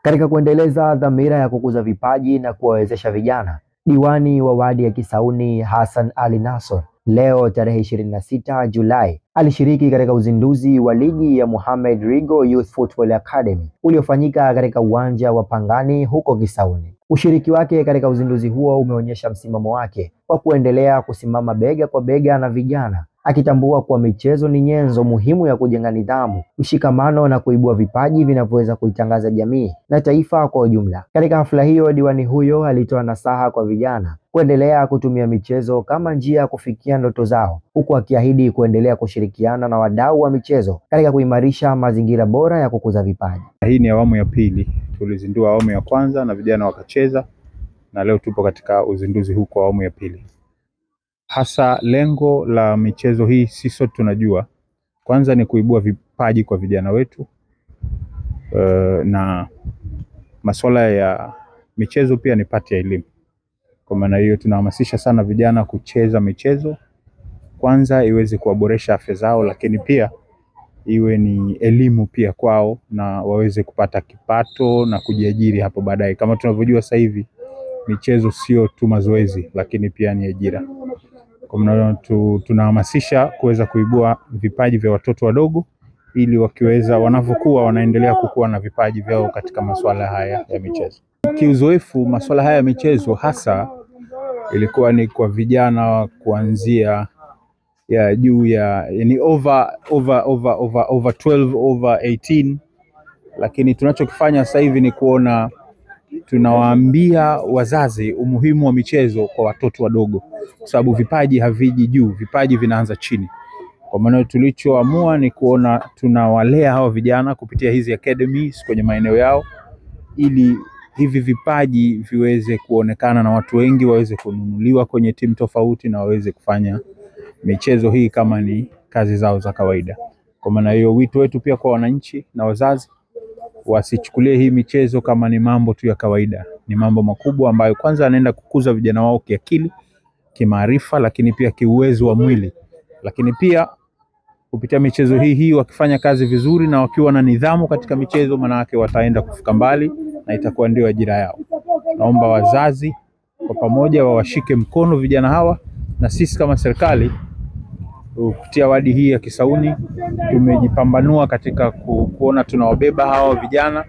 Katika kuendeleza dhamira ya kukuza vipaji na kuwawezesha vijana, diwani wa wadi ya Kisauni Hassan Ali Nassor leo tarehe 26 Julai alishiriki katika uzinduzi wa ligi ya Mohamed Rigo Youth Football Academy uliofanyika katika uwanja wa Pangani huko Kisauni. Ushiriki wake katika uzinduzi huo umeonyesha msimamo wake wa kuendelea kusimama bega kwa bega na vijana, akitambua kuwa michezo ni nyenzo muhimu ya kujenga nidhamu, mshikamano na kuibua vipaji vinavyoweza kuitangaza jamii na taifa kwa ujumla. Katika hafla hiyo, diwani huyo alitoa nasaha kwa vijana kuendelea kutumia michezo kama njia ya kufikia ndoto zao, huku akiahidi kuendelea kushirikiana na wadau wa michezo katika kuimarisha mazingira bora ya kukuza vipaji. Hii ni awamu ya pili. Tulizindua awamu ya kwanza na vijana wakacheza, na leo tupo katika uzinduzi huu kwa awamu ya pili. Hasa lengo la michezo hii sisi sote tunajua, kwanza ni kuibua vipaji kwa vijana wetu, na masuala ya michezo pia ni pati ya elimu. Kwa maana hiyo tunahamasisha sana vijana kucheza michezo, kwanza iweze kuwaboresha afya zao, lakini pia iwe ni elimu pia kwao na waweze kupata kipato na kujiajiri hapo baadaye. Kama tunavyojua sasa hivi michezo sio tu mazoezi, lakini pia ni ajira. Kwa maana tunahamasisha kuweza kuibua vipaji vya watoto wadogo, ili wakiweza wanavyokuwa wanaendelea kukua na vipaji vyao katika masuala haya ya michezo. Kiuzoefu, masuala haya ya michezo hasa ilikuwa ni kwa vijana kuanzia ya juu ya yani over 12 over 18, lakini tunachokifanya sasa hivi ni kuona tunawaambia wazazi umuhimu wa michezo kwa watoto wadogo, kwa sababu vipaji haviji juu, vipaji vinaanza chini. Kwa maana tulichoamua ni kuona tunawalea hao vijana kupitia hizi academies kwenye maeneo yao, ili hivi vipaji viweze kuonekana na watu wengi, waweze kununuliwa kwenye timu tofauti na waweze kufanya michezo hii kama ni kazi zao za kawaida. Kwa maana hiyo wito wetu pia kwa wananchi na wazazi, wasichukulie hii michezo kama ni mambo tu ya kawaida. Ni mambo makubwa ambayo kwanza yanaenda kukuza vijana wao kiakili, kimaarifa, lakini pia kiuwezo wa mwili. Lakini pia kupitia michezo hii wakifanya kazi vizuri na wakiwa na nidhamu katika michezo, maana yake wataenda kufika mbali na itakuwa ndio ajira yao. Naomba wazazi kwa pamoja wawashike mkono vijana hawa, na sisi kama serikali kupitia wadi hii ya Kisauni tumejipambanua katika kuona tunawabeba hawa vijana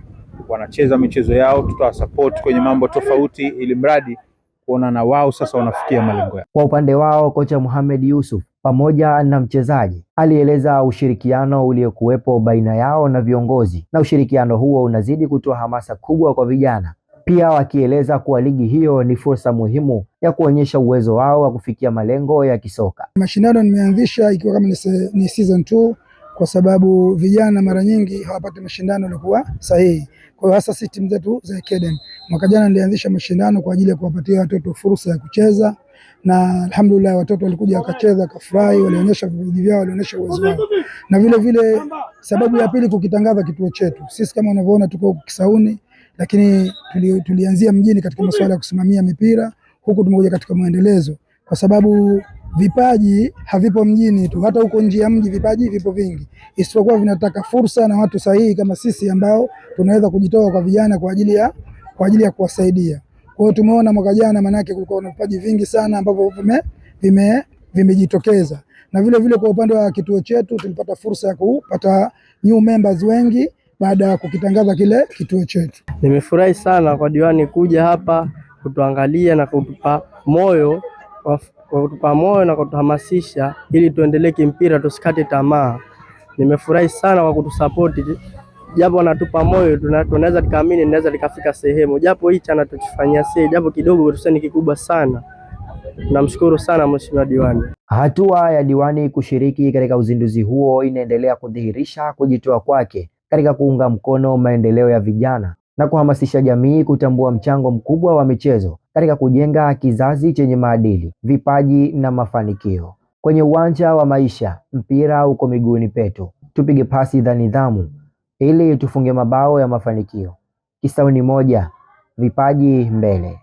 wanacheza michezo yao, tutawasupport kwenye mambo tofauti, ili mradi kuona na wao sasa wanafikia malengo yao. Kwa upande wao, kocha Mohamed Yusuf pamoja na mchezaji alieleza ushirikiano uliokuwepo baina yao na viongozi, na ushirikiano huo unazidi kutoa hamasa kubwa kwa vijana, pia wakieleza kuwa ligi hiyo ni fursa muhimu ya kuonyesha uwezo wao wa kufikia malengo ya kisoka. Mashindano nimeanzisha ikiwa kama ni season 2, kwa sababu vijana mara nyingi hawapati mashindano yalikuwa sahihi. Kwa hiyo hasa sisi timu zetu za academy, mwaka jana nilianzisha mashindano kwa ajili ya kuwapatia watoto fursa ya kucheza, na alhamdulillah watoto walikuja wakacheza, kafurahi, walionyesha vipaji vyao, walionyesha uwezo wao. Na vile vile sababu ya pili, kukitangaza kituo chetu. Sisi kama unavyoona tuko Kisauni, lakini tulianzia mjini katika masuala ya kusimamia mipira, huku tumekuja katika muendelezo, kwa sababu vipaji havipo mjini tu, hata huko nje ya mji vipaji vipo vingi, isipokuwa vinataka fursa na watu sahihi kama sisi ambao tunaweza kujitoa kwa vijana kwa ajili ya kuwasaidia. Kwa hiyo tumeona mwaka jana manake kulikuwa na vipaji vingi sana ambavyo vimejitokeza, na vile vile kwa upande wa kituo chetu tulipata fursa ya kupata new members wengi baada ya kukitangaza kile kituo chetu. Nimefurahi sana kwa diwani kuja hapa kutuangalia na kutupa moyo na kutuhamasisha ili tuendelee kimpira, tusikate tamaa. Nimefurahi sana kwa kutusapoti, japo anatupa moyo, tunaweza tukaamini tunaweza tukafika sehemu, japo hichi anatufanyia sisi japo kidogo tuseni kikubwa sana. Namshukuru sana mheshimiwa diwani. Hatua ya diwani kushiriki katika uzinduzi huo inaendelea kudhihirisha kujitoa kwake katika kuunga mkono maendeleo ya vijana na kuhamasisha jamii kutambua mchango mkubwa wa michezo katika kujenga kizazi chenye maadili, vipaji na mafanikio. Kwenye uwanja wa maisha, mpira uko miguuni petu. Tupige pasi za nidhamu ili tufunge mabao ya mafanikio. Kisauni moja, vipaji mbele.